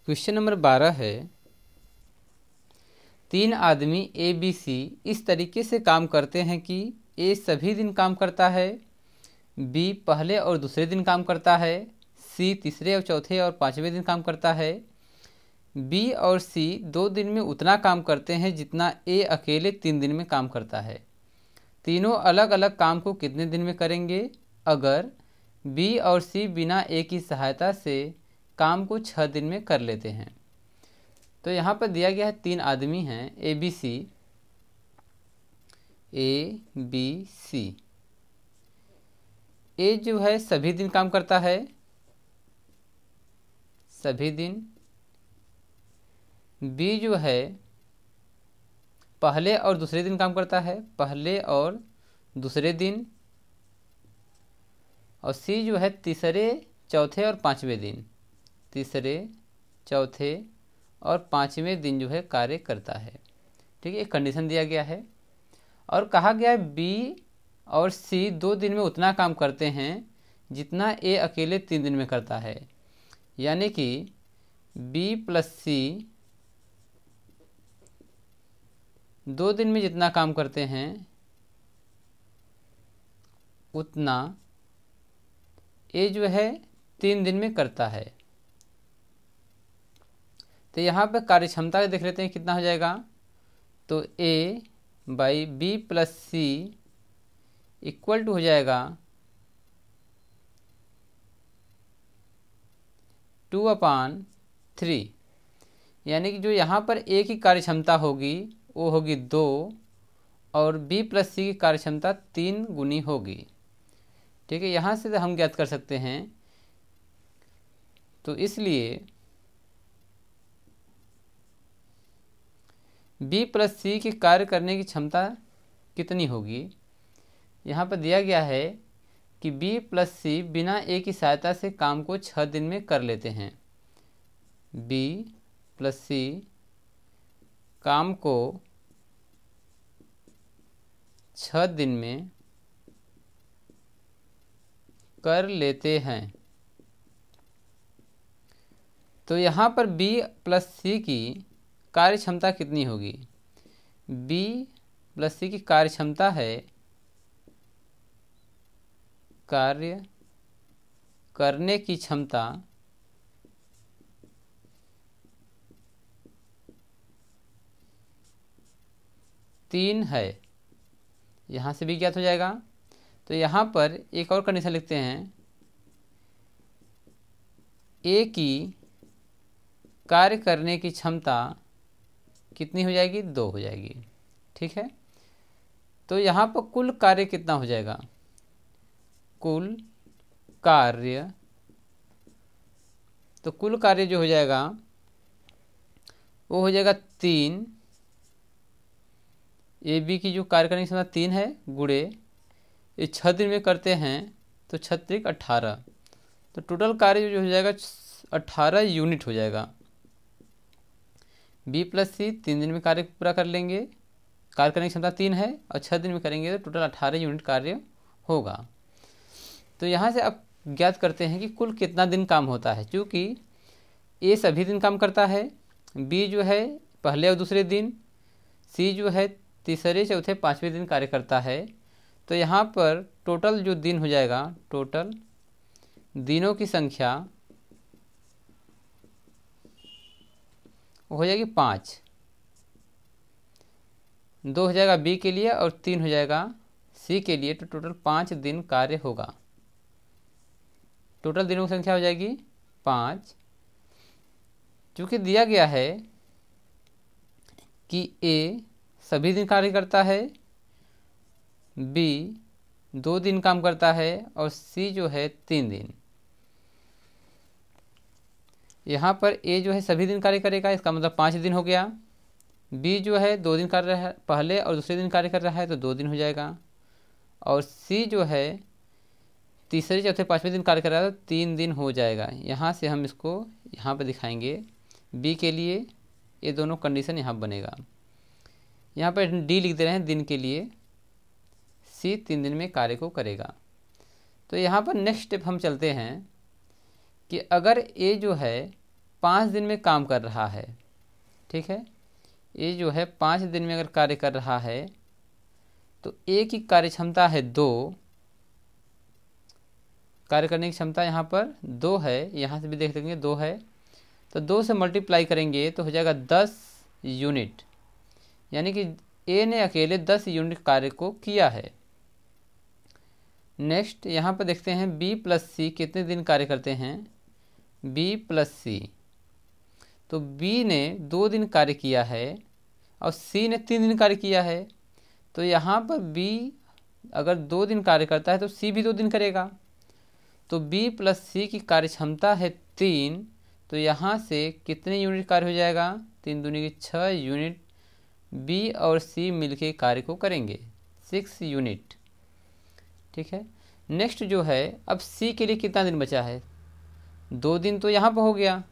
Question number 12 है, 3 आदमी A B C इस तरीके से काम करते हैं कि ए सभी दिन काम करता है, बी पहले और दूसरे दिन काम करता है, सी तीसरे और चौथे और पांचवें दिन काम करता है। बी और सी 2 दिन में उतना काम करते हैं जितना ए अकेले 3 दिन में काम करता है। तीनों अलग अलग काम को कितने दिन में करेंगे अगर बी और सी बिना ए की सहायता से काम को 6 दिन में कर लेते हैं। तो यहाँ पर दिया गया है 3 आदमी हैं ए बी सी। ए जो है सभी दिन काम करता है, सभी दिन। बी जो है पहले और दूसरे दिन काम करता है, पहले और दूसरे दिन। और सी जो है तीसरे चौथे और पांचवें दिन, तीसरे चौथे और पांचवें दिन जो है कार्य करता है। ठीक है, एक कंडीशन दिया गया है और कहा गया है बी और सी 2 दिन में उतना काम करते हैं जितना ए अकेले 3 दिन में करता है। यानी कि बी प्लस सी 2 दिन में जितना काम करते हैं उतना ए जो है 3 दिन में करता है। तो यहाँ पे कार्यक्षमता देख लेते हैं कितना हो जाएगा। तो A by B plus C equal to हो जाएगा 2/3। यानी कि जो यहाँ पर ए की कार्यक्षमता होगी वो होगी 2 और बी प्लस सी की कार्यक्षमता 3 गुनी होगी। ठीक है, यहाँ से हम ज्ञात कर सकते हैं। तो इसलिए बी प्लस सी की कार्य करने की क्षमता कितनी होगी। यहाँ पर दिया गया है कि बी प्लस सी बिना ए की सहायता से काम को 6 दिन में कर लेते हैं। बी प्लस सी काम को 6 दिन में कर लेते हैं। तो यहाँ पर बी प्लस सी की कार्य क्षमता कितनी होगी। बी प्लस सी की कार्य क्षमता है, कार्य करने की क्षमता तीन है। यहाँ से भी ज्ञात हो जाएगा। तो यहाँ पर एक और कंडीशन लिखते हैं, ए की कार्य करने की क्षमता कितनी हो जाएगी, 2 हो जाएगी। ठीक है, तो यहाँ पर कुल कार्य कितना हो जाएगा, कुल कार्य। तो कुल कार्य जो हो जाएगा वो हो जाएगा 3। ए बी की जो कार्य करने की क्षमता 3 है गुणे ये 6 दिन में करते हैं तो 6 × 18। तो टोटल कार्य जो हो जाएगा 18 यूनिट हो जाएगा। बी प्लस सी 3 दिन में कार्य पूरा कर लेंगे, कार्य करने की क्षमता 3 है और 6 दिन में करेंगे तो टोटल 18 यूनिट कार्य होगा। तो यहाँ से आप ज्ञात करते हैं कि कुल कितना दिन काम होता है। क्योंकि ए सभी दिन काम करता है, बी जो है पहले और दूसरे दिन, सी जो है तीसरे चौथे पांचवें दिन कार्य करता है। तो यहाँ पर टोटल जो दिन हो जाएगा, टोटल दिनों की संख्या हो जाएगी 5। 2 हो जाएगा बी के लिए और 3 हो जाएगा सी के लिए। तो टोटल 5 दिन कार्य होगा। टोटल दिनों की संख्या हो जाएगी 5। चूँकि दिया गया है कि ए सभी दिन कार्य करता है, बी 2 दिन काम करता है और सी जो है 3 दिन। यहाँ पर ए जो है सभी दिन कार्य करेगा, इसका मतलब 5 दिन हो गया। बी जो है 2 दिन कर रहा है, पहले और दूसरे दिन कार्य कर रहा है तो 2 दिन हो जाएगा। और सी जो है तीसरे चौथे पांचवें दिन कार्य कर रहा है तो 3 दिन हो जाएगा। यहाँ से हम इसको यहाँ पर दिखाएंगे। बी के लिए ये दोनों कंडीशन यहाँ बनेगा। यहाँ पर डी लिख दे रहे हैं दिन के लिए, सी 3 दिन में कार्य को करेगा। तो यहाँ पर नेक्स्ट स्टेप हम चलते हैं कि अगर ए जो है 5 दिन में काम कर रहा है, ठीक है, ए जो है 5 दिन में अगर कार्य कर रहा है तो ए की कार्य क्षमता है 2, कार्य करने की क्षमता यहाँ पर 2 है, यहाँ से भी देख लेंगे 2 है, तो 2 से मल्टीप्लाई करेंगे तो हो जाएगा 10 यूनिट, यानी कि ए ने अकेले 10 यूनिट कार्य को किया है। नेक्स्ट यहाँ पर देखते हैं बी प्लस सी कितने दिन कार्य करते हैं, बी प्लस सी, तो बी ने 2 दिन कार्य किया है और सी ने 3 दिन कार्य किया है, तो यहाँ पर बी अगर 2 दिन कार्य करता है तो सी भी 2 दिन करेगा, तो बी प्लस सी की कार्य क्षमता है 3, तो यहाँ से कितने यूनिट कार्य हो जाएगा, 3 दूनी की 6 यूनिट बी और सी मिलके कार्य को करेंगे, 6 यूनिट, ठीक है। नेक्स्ट जो है अब सी के लिए कितना दिन बचा है, 2 दिन तो यहाँ पर हो गया,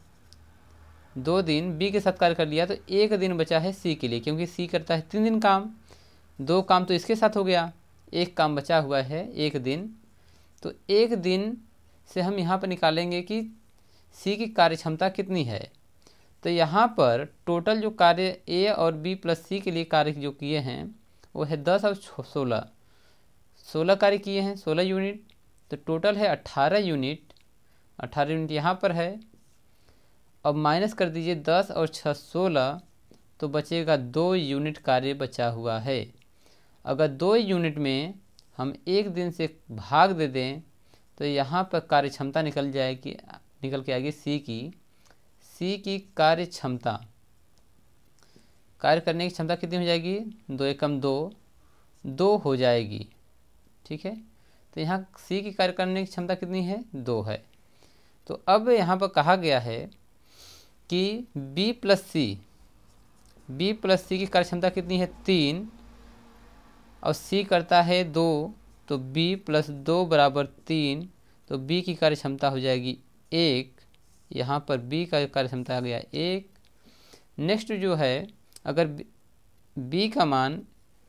2 दिन बी के साथ कार्य कर लिया, तो 1 दिन बचा है सी के लिए, क्योंकि सी करता है 3 दिन काम, 2 काम तो इसके साथ हो गया, 1 काम बचा हुआ है 1 दिन, तो 1 दिन से हम यहाँ पर निकालेंगे कि सी की कार्य क्षमता कितनी है, तो यहाँ पर टोटल जो कार्य ए और बी प्लस सी के लिए कार्य जो किए हैं वो है 10 और 16 कार्य किए हैं, 16 यूनिट, तो टोटल है 18 यूनिट, 18 यूनिट यहाँ पर है। अब माइनस कर दीजिए 10 और 6 16, तो बचेगा 2 यूनिट कार्य बचा हुआ है। अगर 2 यूनिट में हम 1 दिन से भाग दे दें तो यहाँ पर कार्य क्षमता निकल के आएगी सी की कार्य क्षमता, कार्य करने की क्षमता कितनी हो जाएगी, 2 एकम 2 हो जाएगी, ठीक है। तो यहाँ सी की कार्य करने की क्षमता कितनी है, 2 है। तो अब यहाँ पर कहा गया है कि बी प्लस सी की कार्य क्षमता कितनी है, 3, और सी करता है 2, तो बी प्लस 2 बराबर 3, तो बी की कार्य क्षमता हो जाएगी 1, यहाँ पर बी का कार्य क्षमता आ गया 1। नेक्स्ट जो है अगर बी का मान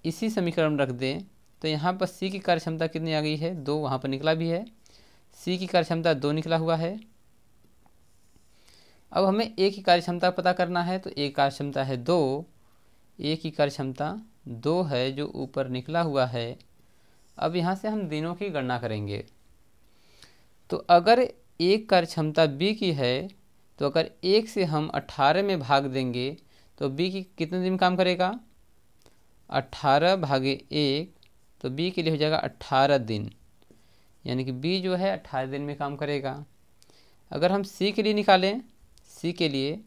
इसी समीकरण में रख दें तो यहाँ पर सी की कार्य क्षमता कितनी आ गई है, 2, वहाँ पर निकला भी है, सी की कार्य क्षमता 2 निकला हुआ है। अब हमें ए की कार्य क्षमता पता करना है, तो ए कार्य क्षमता है 2, ए की कार्य क्षमता 2 है जो ऊपर निकला हुआ है। अब यहाँ से हम दिनों की गणना करेंगे, तो अगर एक कार्य क्षमता बी की है तो अगर 1 से हम 18 में भाग देंगे तो बी की कितने दिन काम करेगा, 18 भागे 1, तो बी के लिए हो जाएगा 18 दिन, यानी कि बी जो है 18 दिन में काम करेगा। अगर हम सी के लिए निकालें, सी के लिए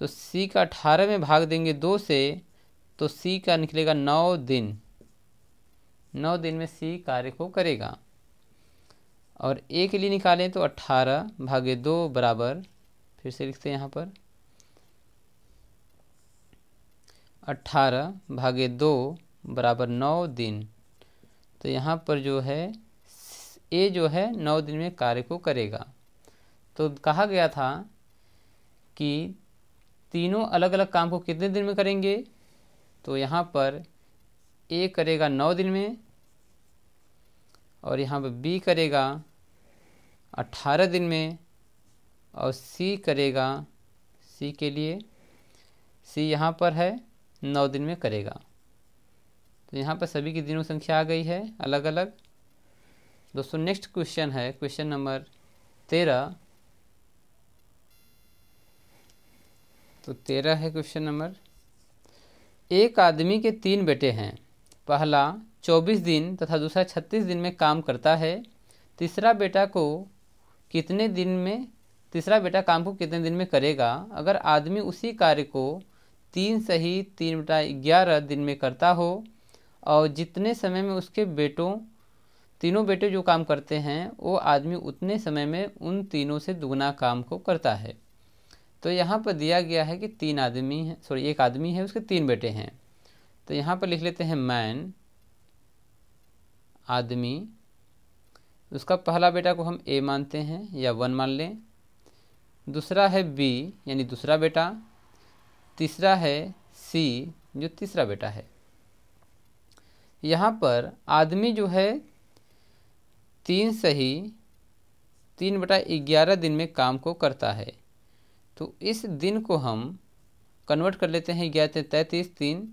तो सी का 18 में भाग देंगे 2 से, तो सी का निकलेगा 9 दिन, 9 दिन में सी कार्य को करेगा। और ए के लिए निकालें तो 18 भागे 2 बराबर, फिर से लिखते हैं यहाँ पर 18 भागे 2 बराबर 9 दिन, तो यहाँ पर जो है ए जो है 9 दिन में कार्य को करेगा। तो कहा गया था कि तीनों अलग अलग काम को कितने दिन में करेंगे, तो यहाँ पर ए करेगा 9 दिन में, और यहाँ पर बी करेगा 18 दिन में, और सी करेगा, सी के लिए सी यहाँ पर है 9 दिन में करेगा। तो यहाँ पर सभी की दिनों संख्या आ गई है अलग अलग। दोस्तों नेक्स्ट क्वेश्चन है क्वेश्चन नंबर 13। तो 13 है क्वेश्चन नंबर, एक आदमी के 3 बेटे हैं, पहला 24 दिन तथा दूसरा 36 दिन में काम करता है, तीसरा बेटा काम को कितने दिन में करेगा। अगर आदमी उसी कार्य को 3 सही 3/11 दिन में करता हो और जितने समय में उसके तीनों बेटे जो काम करते हैं वो आदमी उतने समय में उन तीनों से दुगना काम को करता है। तो यहाँ पर दिया गया है कि एक आदमी है, उसके 3 बेटे हैं। तो यहाँ पर लिख लेते हैं मैन, आदमी, उसका पहला बेटा को हम ए मानते हैं या 1 मान लें, दूसरा है बी यानी दूसरा बेटा, तीसरा है सी जो तीसरा बेटा है। यहाँ पर आदमी जो है 3 सही 3/11 दिन में काम को करता है, तो इस दिन को हम कन्वर्ट कर लेते हैं 11×33 3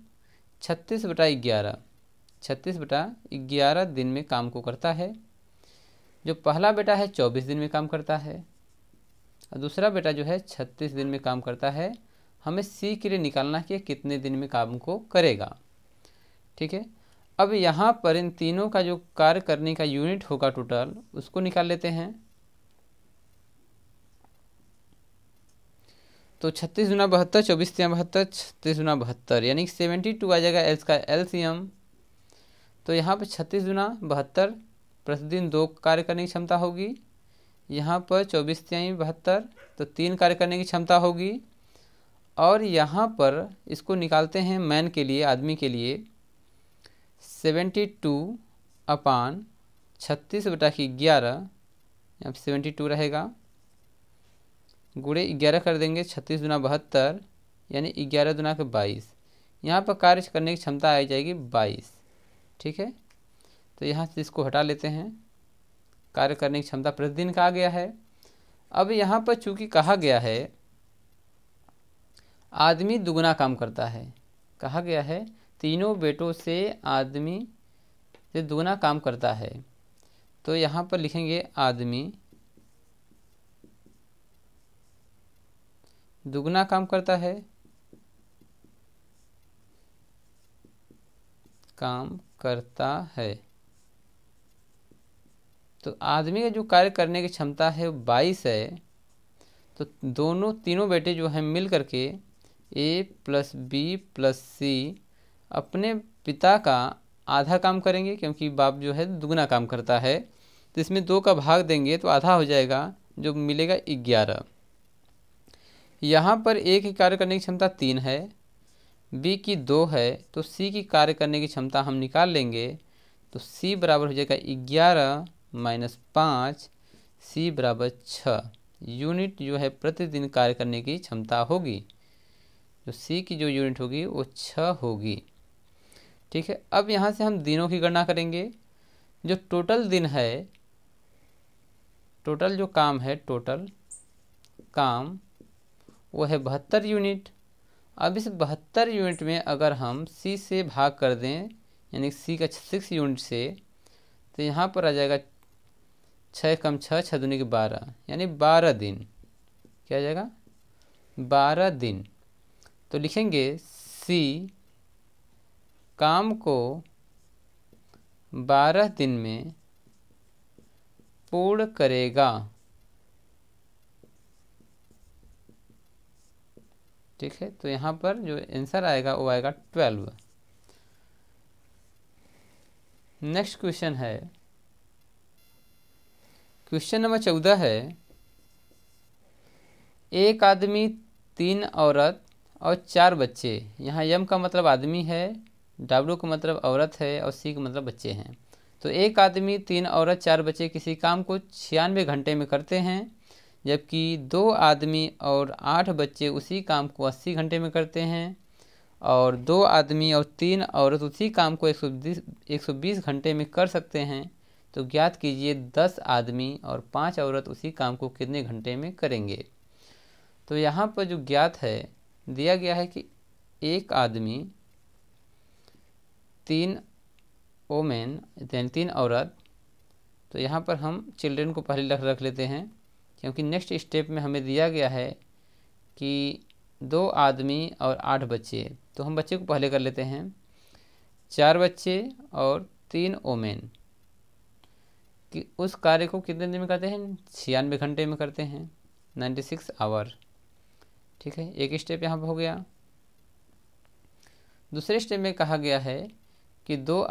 36/11। 36/11 दिन में काम को करता है। जो पहला बेटा है 24 दिन में काम करता है और दूसरा बेटा जो है 36 दिन में काम करता है। हमें सी के लिए निकालना है कि कितने दिन में काम को करेगा। ठीक है, अब यहाँ पर इन तीनों का जो कार्य करने का यूनिट होगा टोटल, उसको निकाल लेते हैं। तो 36 × 72, 24 × 72, 36 × 72 यानी 72 आ जाएगा इसका एलसीएम। तो यहाँ पर 36 × 72 प्रतिदिन 2 कार्य करने की क्षमता होगी। यहाँ पर 24 × 72 तो 3 कार्य करने की क्षमता होगी। और यहाँ पर इसको निकालते हैं मैन के लिए, आदमी के लिए 72/36/11, यहाँ पर 72 रहेगा, गुणे 11 कर देंगे 36 × 72 यानी 11 दूना के 22। यहाँ पर कार्य करने की क्षमता आ जाएगी 22। ठीक है, तो यहाँ से इसको हटा लेते हैं। कार्य करने की क्षमता प्रतिदिन का आ गया है। अब यहाँ पर चूंकि कहा गया है आदमी दुगना काम करता है, कहा गया है तीनों बेटों से आदमी से दुगना काम करता है, तो यहाँ पर लिखेंगे आदमी दुगना काम करता है, काम करता है। तो आदमी का जो कार्य करने की क्षमता है वो 22 है। तो तीनों बेटे जो हैं मिल करके A + B + C अपने पिता का आधा काम करेंगे, क्योंकि बाप जो है दुगना काम करता है। तो इसमें 2 का भाग देंगे तो आधा हो जाएगा, जो मिलेगा 11। यहाँ पर A की कार्य करने की क्षमता 3 है, B की 2 है, तो C की कार्य करने की क्षमता हम निकाल लेंगे। तो C बराबर हो जाएगा 11 - 5, C बराबर 6 यूनिट जो है प्रतिदिन कार्य करने की क्षमता होगी। तो C की जो यूनिट होगी वो 6 होगी। ठीक है, अब यहाँ से हम दिनों की गणना करेंगे। जो टोटल दिन है, टोटल जो काम है, टोटल काम वो है 72 यूनिट। अब इस 72 यूनिट में अगर हम C से भाग कर दें, यानी C का 6 यूनिट से, तो यहाँ पर आ जाएगा 6 × 6 = 6 दूनी के 12 यानी 12 दिन। क्या आ जाएगा? 12 दिन। तो लिखेंगे C काम को 12 दिन में पूर्ण करेगा। ठीक है, तो यहाँ पर जो आंसर आएगा वो आएगा 12। नेक्स्ट क्वेश्चन है, क्वेश्चन नंबर 14 है, एक आदमी 3 औरत और 4 बच्चे। यहाँ यम का मतलब आदमी है, डब्ल्यू का मतलब औरत है और सी का मतलब बच्चे हैं। तो एक आदमी 3 औरत 4 बच्चे किसी काम को 96 घंटे में करते हैं, जबकि 2 आदमी और 8 बच्चे उसी काम को 80 घंटे में करते हैं, और 2 आदमी और 3 औरत उसी काम को 120 घंटे में कर सकते हैं। तो ज्ञात कीजिए 10 आदमी और 5 औरत उसी काम को कितने घंटे में करेंगे। तो यहाँ पर जो ज्ञात है दिया गया है कि एक आदमी 3 वोमेन यानी 3 औरत। तो यहाँ पर हम चिल्ड्रेन को पहले रख लेते हैं, क्योंकि नेक्स्ट स्टेप में हमें दिया गया है कि 2 आदमी और 8 बच्चे। तो हम बच्चे को पहले कर लेते हैं, 4 बच्चे और 3 वोमेन कि उस कार्य को कितने दिन में करते हैं? 96 घंटे में करते हैं, 96 आवर। ठीक है, एक स्टेप यहाँ पर हो गया। दूसरे स्टेप में कहा गया है कि 2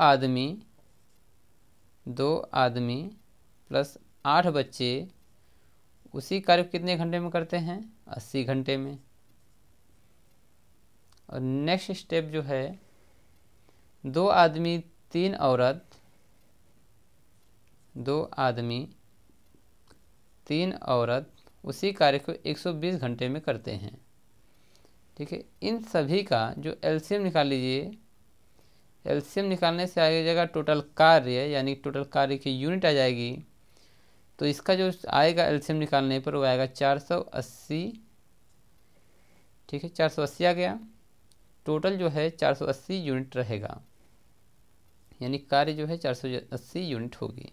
आदमी प्लस 8 बच्चे उसी कार्य को कितने घंटे में करते हैं? 80 घंटे में। और नेक्स्ट स्टेप जो है 2 आदमी 3 औरत, 2 आदमी 3 औरत उसी कार्य को 120 घंटे में करते हैं। ठीक है, इन सभी का जो एलसीएम निकाल लीजिए। एलसीएम निकालने से आ जाएगा टोटल कार्य, यानी टोटल कार्य की यूनिट आ जाएगी। तो इसका जो आएगा एलसीएम निकालने पर वो आएगा 480 ठीक है, 480 आ गया। टोटल जो है 480 यूनिट रहेगा, यानी कार्य जो है 480 यूनिट होगी।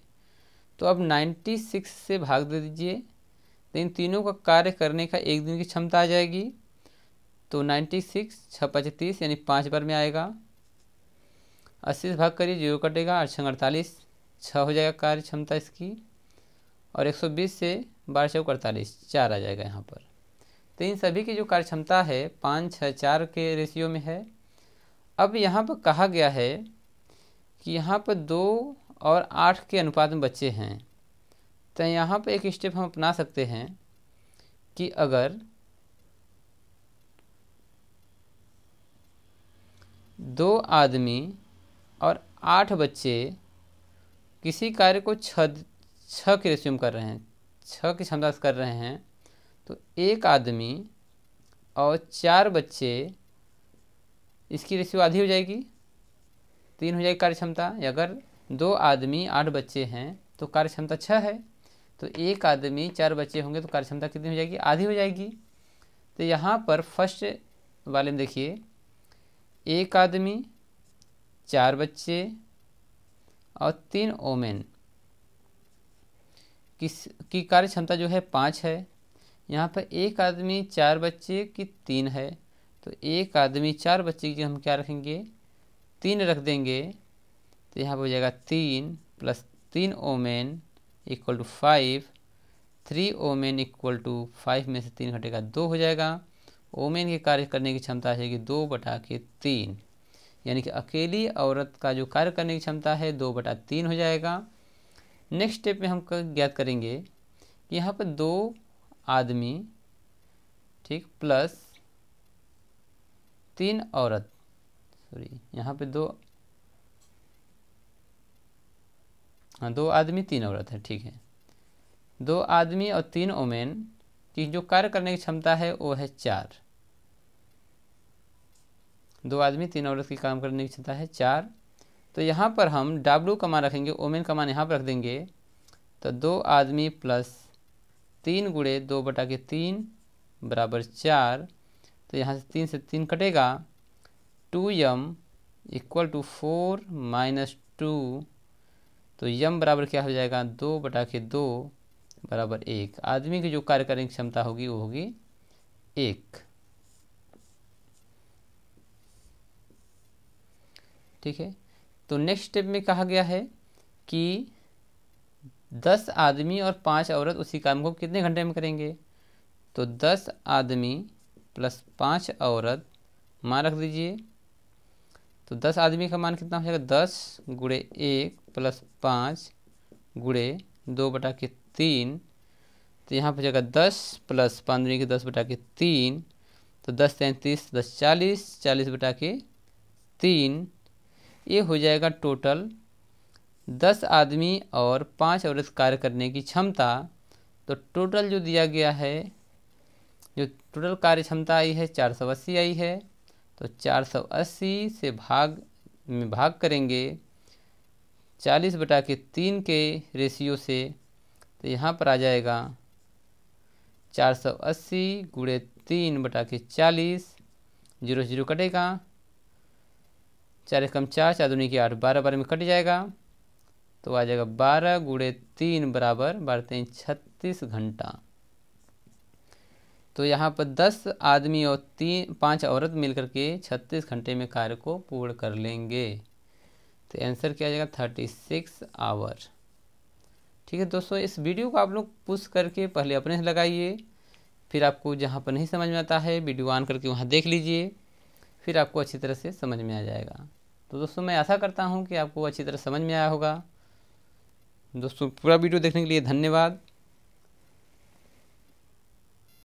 तो अब 96 से भाग दे दीजिए, तो इन तीनों का कार्य करने का एक दिन की क्षमता आ जाएगी। तो 96 6 5 30 यानी 5 बार में आएगा। 80 से भाग करिए, 0 कटेगा, 8 6 48, 6 हो जाएगा कार्य क्षमता इसकी। और 120 से 12 चौक 48, 4 आ जाएगा यहाँ पर। तो इन सभी की जो कार्य क्षमता है 5 6 4 के रेशियो में है। अब यहाँ पर कहा गया है कि यहाँ पर 2 और 8 के अनुपात में बच्चे हैं। तो यहाँ पर एक स्टेप हम अपना सकते हैं कि अगर 2 आदमी और 8 बच्चे किसी कार्य को 6 के रेशियो में कर रहे हैं, 6 की क्षमता से कर रहे हैं, तो 1 आदमी और 4 बच्चे, इसकी रेशियो आधी हो जाएगी, 3 हो जाएगी कार्य क्षमता। अगर 2 आदमी 8 बच्चे हैं तो कार्य क्षमता 6 है, तो 1 आदमी 4 बच्चे होंगे तो कार्य क्षमता कितनी हो जाएगी, आधी हो जाएगी। तो यहाँ पर फर्स्ट वाले में देखिए, 1 आदमी 4 बच्चे और 3 ओमेन की कार्य क्षमता जो है 5 है। यहाँ पर 1 आदमी 4 बच्चे की 3 है, तो 1 आदमी 4 बच्चे की हम क्या रखेंगे, 3 रख देंगे। तो यहाँ पर हो जाएगा 3 + 3 ओमेन इक्वल टू 5, 3 ओमेन इक्वल टू 5 में से 3 घटेगा 2 हो जाएगा। ओमेन के कार्य करने की क्षमता आ जाएगी 2/3, यानी कि अकेली औरत का जो कार्य करने की क्षमता है 2/3 हो जाएगा। नेक्स्ट स्टेप में हम ज्ञात करेंगे कि यहाँ पर 2 आदमी, ठीक, प्लस 3 औरत, यहाँ पे 2 आदमी 3 औरत है, ठीक है। 2 आदमी और 3 ओमेन की जो कार्य करने की क्षमता है वो है 4। 2 आदमी 3 औरत की काम करने की क्षमता है 4। तो यहाँ पर हम W का मान रखेंगे, ओमेन का मान यहाँ पर रख देंगे। तो 2 आदमी प्लस 3 गुणे 2/3 बराबर 4। तो यहाँ से 3 से 3 कटेगा, 2m इक्वल टू 4 - 2। तो m बराबर क्या हो जाएगा, 2/2 बराबर 1। आदमी की जो कार्य करने की क्षमता होगी वो होगी 1। ठीक है। तो नेक्स्ट स्टेप में कहा गया है कि 10 आदमी और 5 औरत उसी काम को कितने घंटे में करेंगे। तो 10 आदमी प्लस 5 औरत मान रख दीजिए। तो 10 आदमी का मान कितना हो जाएगा, 10 गुणे 1 + 5 गुणे 2/3। तो यहाँ पर जाएगा 10 + 5 के 10/3। तो 10 × 30 10 40, 40/3। ये हो जाएगा टोटल 10 आदमी और 5 औरत कार्य करने की क्षमता। तो टोटल जो दिया गया है, जो टोटल कार्य क्षमता आई है 480 आई है। तो 480 से भाग करेंगे 40/3 के रेशियो से। तो यहाँ पर आ जाएगा 480 गुणे 3/40, 0 0 कटेगा, 4 कम 4, 4 दूनी की 8, 12 12 में कट जाएगा। तो आ जाएगा 12 गुणे 3 बराबर 12 3 36 घंटा। तो यहाँ पर 10 आदमी और 5 औरत मिलकर के 36 घंटे में कार्य को पूर्ण कर लेंगे। तो आंसर क्या आ जाएगा, 36 आवर। ठीक है दोस्तों, इस वीडियो को आप लोग पुश करके पहले अपने से लगाइए, फिर आपको जहाँ पर नहीं समझ में आता है वीडियो ऑन करके वहाँ देख लीजिए, फिर आपको अच्छी तरह से समझ में आ जाएगा। तो दोस्तों मैं आशा करता हूँ कि आपको अच्छी तरह समझ में आया होगा। दोस्तों पूरा वीडियो देखने के लिए धन्यवाद।